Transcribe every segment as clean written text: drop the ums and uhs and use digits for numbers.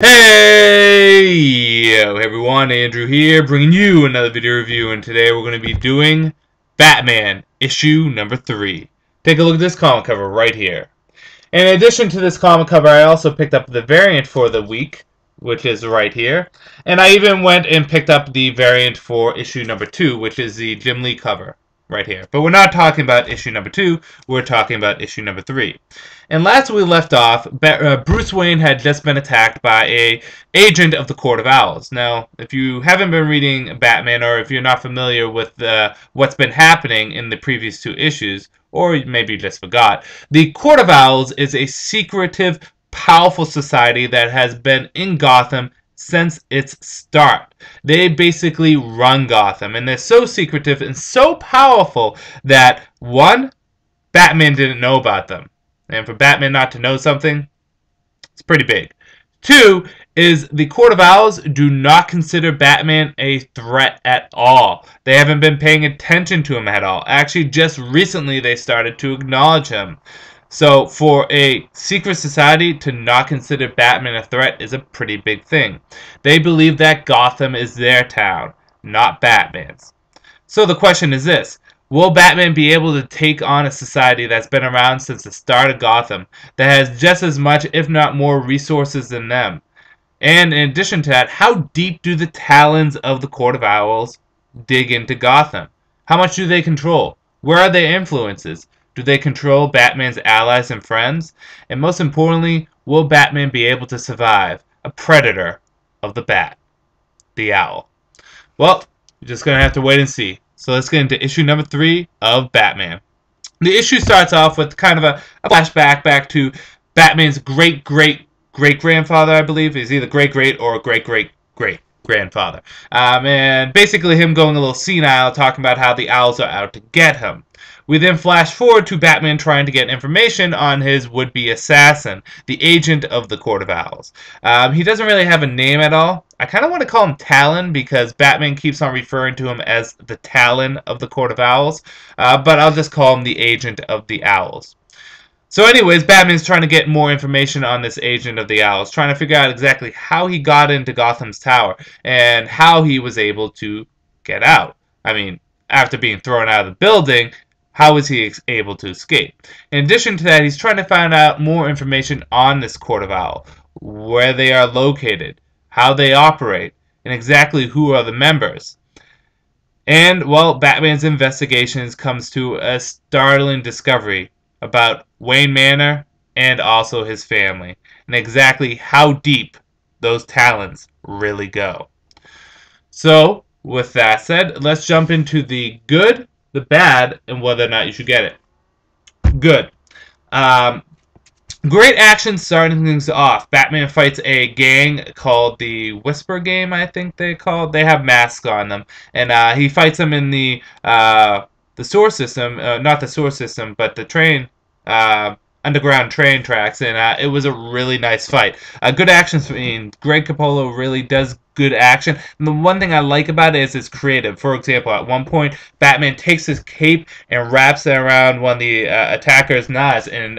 Hey everyone, Andrew here, bringing you another video review, and today we're going to be doing Batman issue number 3. Take a look at this comic cover right here. In addition to this comic cover, I also picked up the variant for the week, which is right here, and I even went and picked up the variant for issue number 2, which is the Jim Lee cover right here. But we're not talking about issue number 2, we're talking about issue number 3. And last we left off, Bruce Wayne had just been attacked by an agent of the Court of Owls. Now, if you haven't been reading Batman, or if you're not familiar with what's been happening in the previous 2 issues, or maybe you just forgot, the Court of Owls is a secretive, powerful society that has been in Gotham since its start. They basically run Gotham, and they're so secretive and so powerful that, one, Batman didn't know about them. And for Batman not to know something, it's pretty big. 2 is the Court of Owls do not consider Batman a threat at all. They haven't been paying attention to him at all. Actually, just recently they started to acknowledge him. So for a secret society to not consider Batman a threat is a pretty big thing. They believe that Gotham is their town, not Batman's. So the question is this: will Batman be able to take on a society that's been around since the start of Gotham, that has just as much, if not more, resources than them? And in addition to that, how deep do the talons of the Court of Owls dig into Gotham? How much do they control? Where are their influences? Do they control Batman's allies and friends? And most importantly, will Batman be able to survive a predator of the Bat, the Owl? Well, you're just going to have to wait and see. So let's get into issue number 3 of Batman. The issue starts off with kind of a flashback back to Batman's great-great-great-grandfather, I believe. He's either great-great or great-great-great-grandfather. And basically him going a little senile, talking about how the Owls are out to get him. We then flash forward to Batman trying to get information on his would-be assassin, the agent of the Court of Owls. He doesn't really have a name at all. I kind of want to call him Talon because Batman keeps on referring to him as the Talon of the Court of Owls, but I'll just call him the agent of the Owls. So anyways, Batman's trying to get more information on this agent of the Owls, trying to figure out exactly how he got into Gotham's Tower and how he was able to get out. I mean, after being thrown out of the building, how was he able to escape? In addition to that, he's trying to find out more information on this Court of Owl, where they are located, how they operate, and exactly who are the members. And, well, Batman's investigations comes to a startling discovery about Wayne Manor and also his family, and exactly how deep those talons really go. So, with that said, let's jump into the good, the bad, and whether or not you should get it. Good. Great action starting things off. Batman fights a gang called the Whisper Gang, I think they called. They have masks on them, and he fights them in the sewer system, not the sewer system, but the train, underground train tracks, and it was a really nice fight. Good action scene. Greg Capullo really does good action. And the one thing I like about it is it's creative. For example, at one point, Batman takes his cape and wraps it around one of the attacker's knives and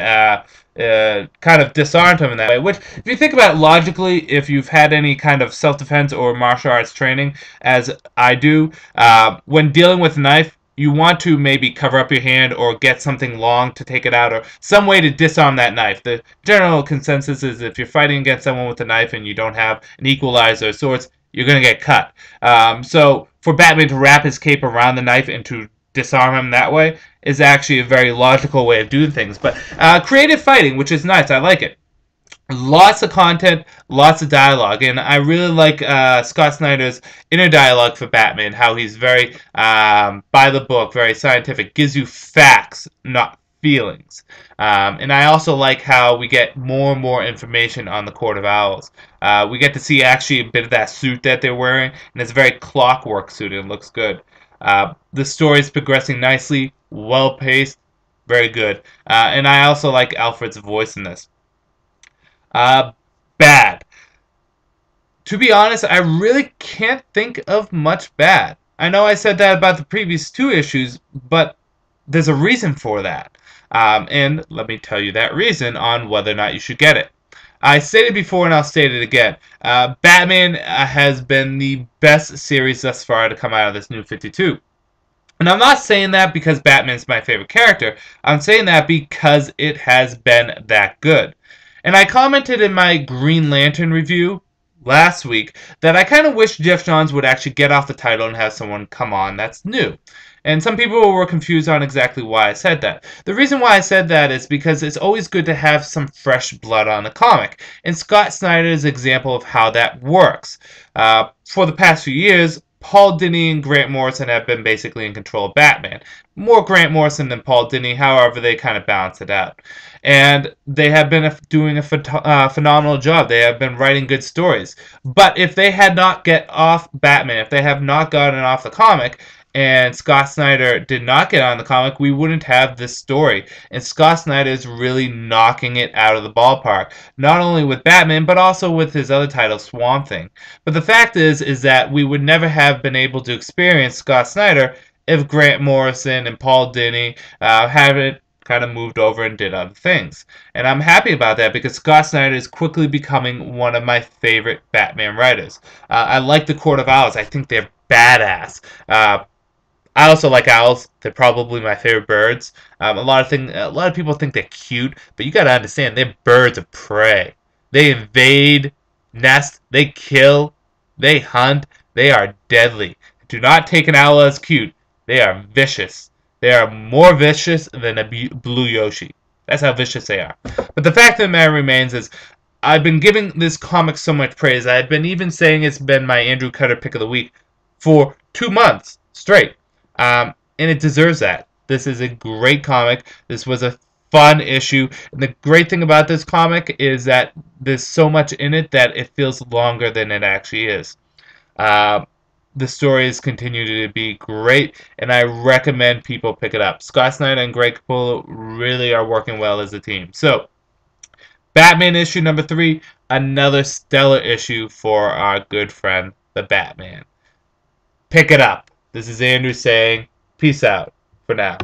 kind of disarmed him in that way. Which, if you think about it logically, if you've had any kind of self-defense or martial arts training, as I do, when dealing with a knife, you want to maybe cover up your hand or get something long to take it out or some way to disarm that knife. The general consensus is if you're fighting against someone with a knife and you don't have an equalizer of sorts, you're going to get cut. So for Batman to wrap his cape around the knife and to disarm him that way is actually a very logical way of doing things. But creative fighting, which is nice. I like it. Lots of content, lots of dialogue, and I really like Scott Snyder's inner dialogue for Batman, how he's very by the book, very scientific, gives you facts, not feelings. And I also like how we get more and more information on the Court of Owls. We get to see actually a bit of that suit that they're wearing, and it's a very clockwork suit, and it looks good. The story's progressing nicely, well-paced, very good. And I also like Alfred's voice in this. Bad. To be honest, I really can't think of much bad. I know I said that about the previous 2 issues, but there's a reason for that. And let me tell you that reason on whether or not you should get it. I stated before and I'll state it again. Batman has been the best series thus far to come out of this new 52. And I'm not saying that because Batman's my favorite character. I'm saying that because it has been that good. And I commented in my Green Lantern review last week that I kind of wish Geoff Johns would actually get off the title and have someone come on that's new. And some people were confused on exactly why I said that. The reason why I said that is because it's always good to have some fresh blood on the comic. And Scott Snyder is an example of how that works. For the past few years, Paul Dini and Grant Morrison have been basically in control of Batman. More Grant Morrison than Paul Dini, however, they kind of balance it out. And they have been doing a phenomenal job. They have been writing good stories. But if they had not get off Batman, if they have not gotten off the comic, and Scott Snyder did not get on the comic, we wouldn't have this story. And Scott Snyder is really knocking it out of the ballpark, not only with Batman, but also with his other title, Swamp Thing. But the fact is that we would never have been able to experience Scott Snyder if Grant Morrison and Paul Dini hadn't kind of moved over and did other things. And I'm happy about that because Scott Snyder is quickly becoming one of my favorite Batman writers. I like the Court of Owls. I think they're badass. I also like owls. They're probably my favorite birds. A lot of people think they're cute, but you gotta understand they're birds of prey. They invade, nest, they kill, they hunt. They are deadly. Do not take an owl as cute. They are vicious. They are more vicious than a blue Yoshi. That's how vicious they are. But the fact of the matter remains is, I've been giving this comic so much praise. I've been even saying it's been my Andrew Cutter pick of the week for 2 months straight. And it deserves that. This is a great comic. This was a fun issue. And the great thing about this comic is that there's so much in it that it feels longer than it actually is. The stories continue to be great, and I recommend people pick it up. Scott Snyder and Greg Capullo really are working well as a team. So, Batman issue number 3, another stellar issue for our good friend, the Batman. Pick it up. This is Andrew saying, peace out for now.